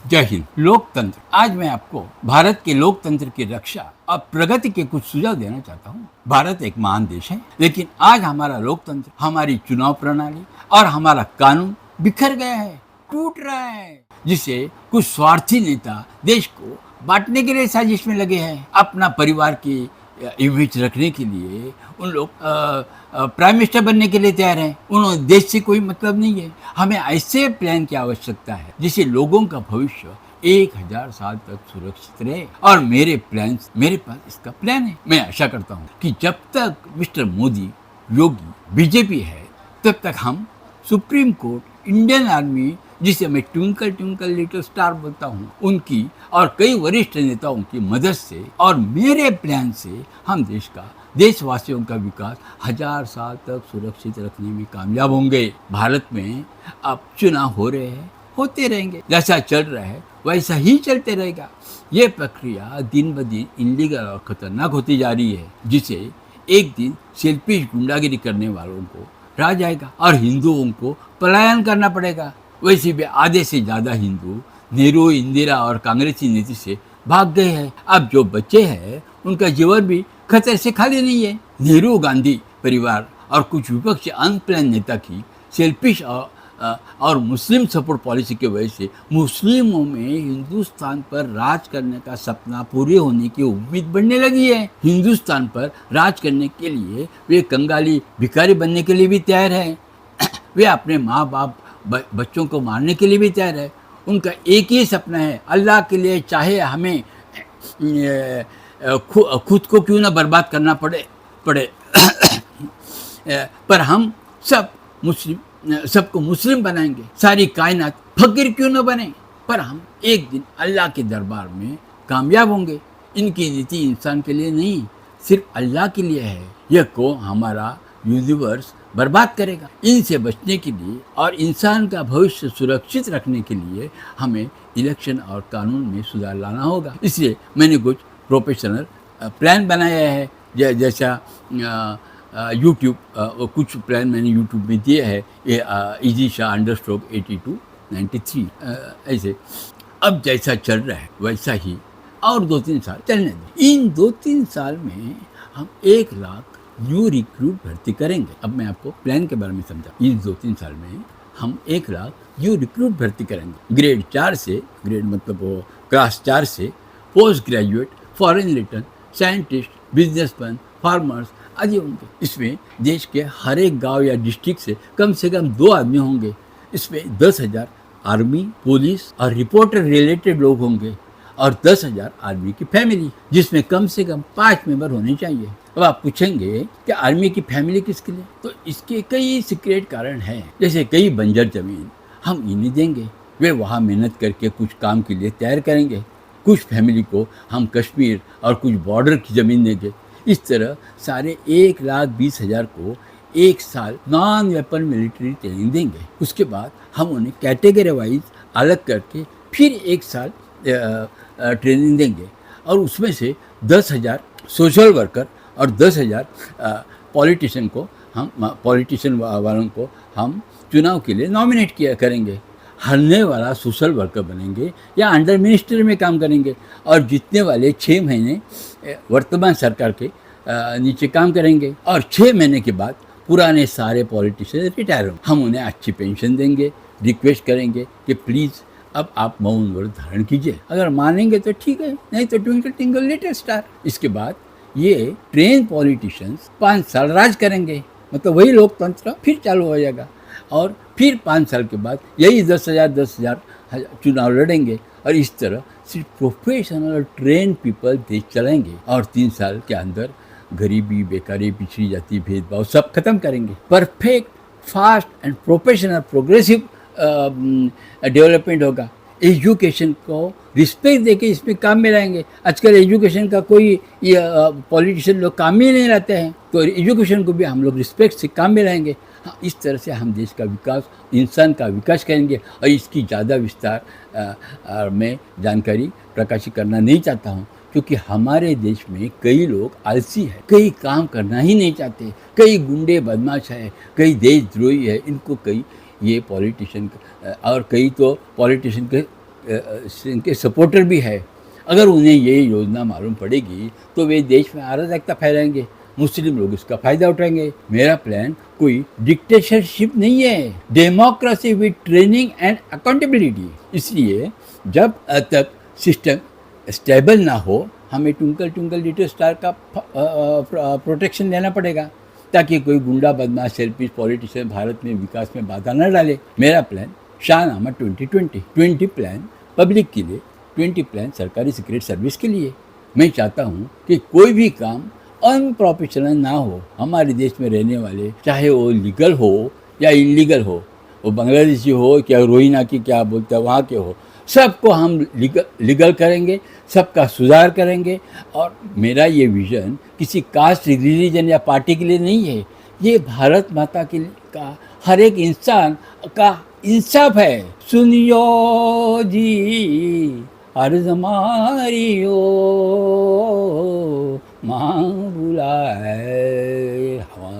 जय हिंद। लोकतंत्र। आज मैं आपको भारत के लोकतंत्र की रक्षा और प्रगति के कुछ सुझाव देना चाहता हूँ। भारत एक महान देश है, लेकिन आज हमारा लोकतंत्र, हमारी चुनाव प्रणाली और हमारा कानून बिखर गया है, टूट रहा है, जिसे कुछ स्वार्थी नेता देश को बांटने के लिए साजिश में लगे हैं। अपना परिवार की इमेज रखने के लिए उन लोग प्राइम मिनिस्टर बनने के लिए तैयार हैं। उन्होंने देश से कोई मतलब नहीं है। हमें ऐसे प्लान की आवश्यकता है जिससे लोगों का भविष्य 1000 साल तक सुरक्षित रहे। और मेरे पास इसका प्लान है। मैं आशा करता हूँ कि जब तक मिस्टर मोदी, योगी, बीजेपी है, तब तक हम सुप्रीम कोर्ट, इंडियन आर्मी, जिसे मैं ट्विंकल ट्विंकल लिटिल स्टार बोलता हूँ, उनकी और कई वरिष्ठ नेताओं की मदद से और मेरे प्लान से हम देशवासियों का विकास 1000 साल तक सुरक्षित रखने में कामयाब होंगे। भारत में अब चुनाव हो रहे हैं, होते रहेंगे। जैसा चल रहा है वैसा ही चलते रहेगा। ये प्रक्रिया दिन ब दिन इलीगल और खतरनाक होती जा रही है, जिसे एक दिन सेल्फिश गुंडागिरी करने वालों को राज आएगा और हिंदुओं को पलायन करना पड़ेगा। वैसे भी आधे से ज़्यादा हिंदू नेहरू, इंदिरा और कांग्रेसी नीति से भाग गए हैं। अब जो बच्चे हैं उनका जीवन भी खतरे से खाली नहीं है। नेहरू, गांधी परिवार और कुछ विपक्षी अनप्लान नेता की सेल्फिश और मुस्लिम सपोर्ट पॉलिसी की वजह से मुस्लिमों में हिंदुस्तान पर राज करने का सपना पूरे होने की उम्मीद बढ़ने लगी है। हिंदुस्तान पर राज करने के लिए वे कंगाली भिखारी बनने के लिए भी तैयार हैं। वे अपने माँ बाप, बच्चों को मारने के लिए भी तैयार है। उनका एक ही सपना है, अल्लाह के लिए चाहे हमें खुद को क्यों ना बर्बाद करना पड़े पर हम सबको मुस्लिम बनाएंगे। सारी कायनात फकीर क्यों न बने, पर हम एक दिन अल्लाह के दरबार में कामयाब होंगे। इनकी नीति इंसान के लिए नहीं, सिर्फ अल्लाह के लिए है। यह को हमारा यूनिवर्स बर्बाद करेगा। इनसे बचने के लिए और इंसान का भविष्य सुरक्षित रखने के लिए हमें इलेक्शन और कानून में सुधार लाना होगा। इसलिए मैंने कुछ प्रोफेशनल प्लान बनाया है। जैसा यूट्यूब, कुछ प्लान मैंने यूट्यूब में दिए है। ये इजी शाह _8293 ऐसे। अब जैसा चल रहा है वैसा ही और 2-3 साल चलने दें। इन 2-3 साल में हम 1 लाख न्यू रिक्रूट भर्ती करेंगे। अब मैं आपको प्लान के बारे में समझा। इन 2-3 साल में हम 1 लाख न्यू रिक्रूट भर्ती करेंगे। ग्रेड 4 से, ग्रेड मतलब वो क्लास 4 से post graduate, foreign return, scientist, businessman, farmers आदि होंगे। इसमें देश के हर एक गांव या डिस्ट्रिक्ट से कम 2 आदमी होंगे। इसमें 10,000 आर्मी, पुलिस और रिपोर्टर रिलेटेड लोग होंगे और 10,000 आर्मी की फैमिली, जिसमें कम से कम 5 मेंबर होने चाहिए। अब आप पूछेंगे कि आर्मी की फैमिली किसके लिए? तो इसके कई सीक्रेट कारण हैं। जैसे कई बंजर जमीन हम इन्हें देंगे, वे वहाँ मेहनत करके कुछ काम के लिए तैयार करेंगे। कुछ फैमिली को हम कश्मीर और कुछ बॉर्डर की ज़मीन देंगे। इस तरह सारे 1,20,000 को 1 साल नॉन वेपन मिलिट्री ट्रेनिंग देंगे। उसके बाद हम उन्हें कैटेगरी वाइज अलग करके फिर 1 साल ट्रेनिंग देंगे और उसमें से 10,000 सोशल वर्कर और 10,000 पॉलिटिशियन वालों को हम चुनाव के लिए नॉमिनेट करेंगे। हरने वाला सोशल वर्कर बनेंगे या अंडर मिनिस्ट्री में काम करेंगे और जीतने वाले 6 महीने वर्तमान सरकार के नीचे काम करेंगे और 6 महीने के बाद पुराने सारे पॉलिटिशियन रिटायर होंगे। हम उन्हें अच्छी पेंशन देंगे, रिक्वेस्ट करेंगे कि प्लीज़ अब आप मौन व्रत धारण कीजिए। अगर मानेंगे तो ठीक है, नहीं तो ट्विंकल ट्विंकल लिटिल स्टार। इसके बाद ये ट्रेन पॉलिटिशियंस 5 साल राज करेंगे, मतलब वही लोकतंत्र फिर चालू हो जाएगा। और फिर 5 साल के बाद यही 10,000 चुनाव लड़ेंगे और इस तरह सिर्फ प्रोफेशनल ट्रेन पीपल देश चलाएंगे और 3 साल के अंदर गरीबी, बेकारी, पिछड़ी जाति, भेदभाव सब खत्म करेंगे। Perfect, fast and professional progressive development होगा। एजुकेशन को रिस्पेक्ट देके इसमें काम में लाएंगे। आजकल एजुकेशन का कोई पॉलिटिशियन लोग काम ही नहीं लाते हैं, तो एजुकेशन को भी हम लोग रिस्पेक्ट से काम में लाएंगे। हाँ, इस तरह से हम देश का विकास, इंसान का विकास करेंगे। और इसकी ज़्यादा विस्तार में जानकारी प्रकाशित करना नहीं चाहता हूँ, क्योंकि हमारे देश में कई लोग आलसी है, कई काम करना ही नहीं चाहते, कई गुंडे बदमाश है, कई देशद्रोही है। इनको कई ये पॉलिटिशियन और कई तो पॉलिटिशियन के इनके सपोर्टर भी है, अगर उन्हें ये योजना मालूम पड़ेगी तो वे देश में अराजकता फैलाएंगे, मुस्लिम लोग इसका फायदा उठाएंगे। मेरा प्लान कोई डिक्टेटरशिप नहीं है, democracy with training and accountability. इसलिए जब तक सिस्टम स्टेबल ना हो, हमें ट्विंकल ट्विंकल लिटिल स्टार का प्रोटेक्शन लेना पड़ेगा, ताकि कोई गुंडा बदमाश सेल्फिश पॉलिटिशियन भारत में विकास में बाधा न डाले। मेरा प्लान शाहनामा 2020 प्लान पब्लिक के लिए, 20 प्लान सरकारी सीक्रेट सर्विस के लिए। मैं चाहता हूँ कि कोई भी काम अनप्रोफेशनल ना हो। हमारे देश में रहने वाले, चाहे वो लीगल हो या इलीगल हो, वो बांग्लादेशी हो क्या रोहिंग्या की क्या बोलते हैं वहाँ के हो, सबको हम लीगल करेंगे, सबका सुधार करेंगे। और मेरा ये विज़न किसी कास्ट, रिलीजन या पार्टी के लिए नहीं है, ये भारत माता के का हर एक इंसान का इंसाफ है। सुनियो जी अर्ज हमारी ओ माँ बुलाए हवा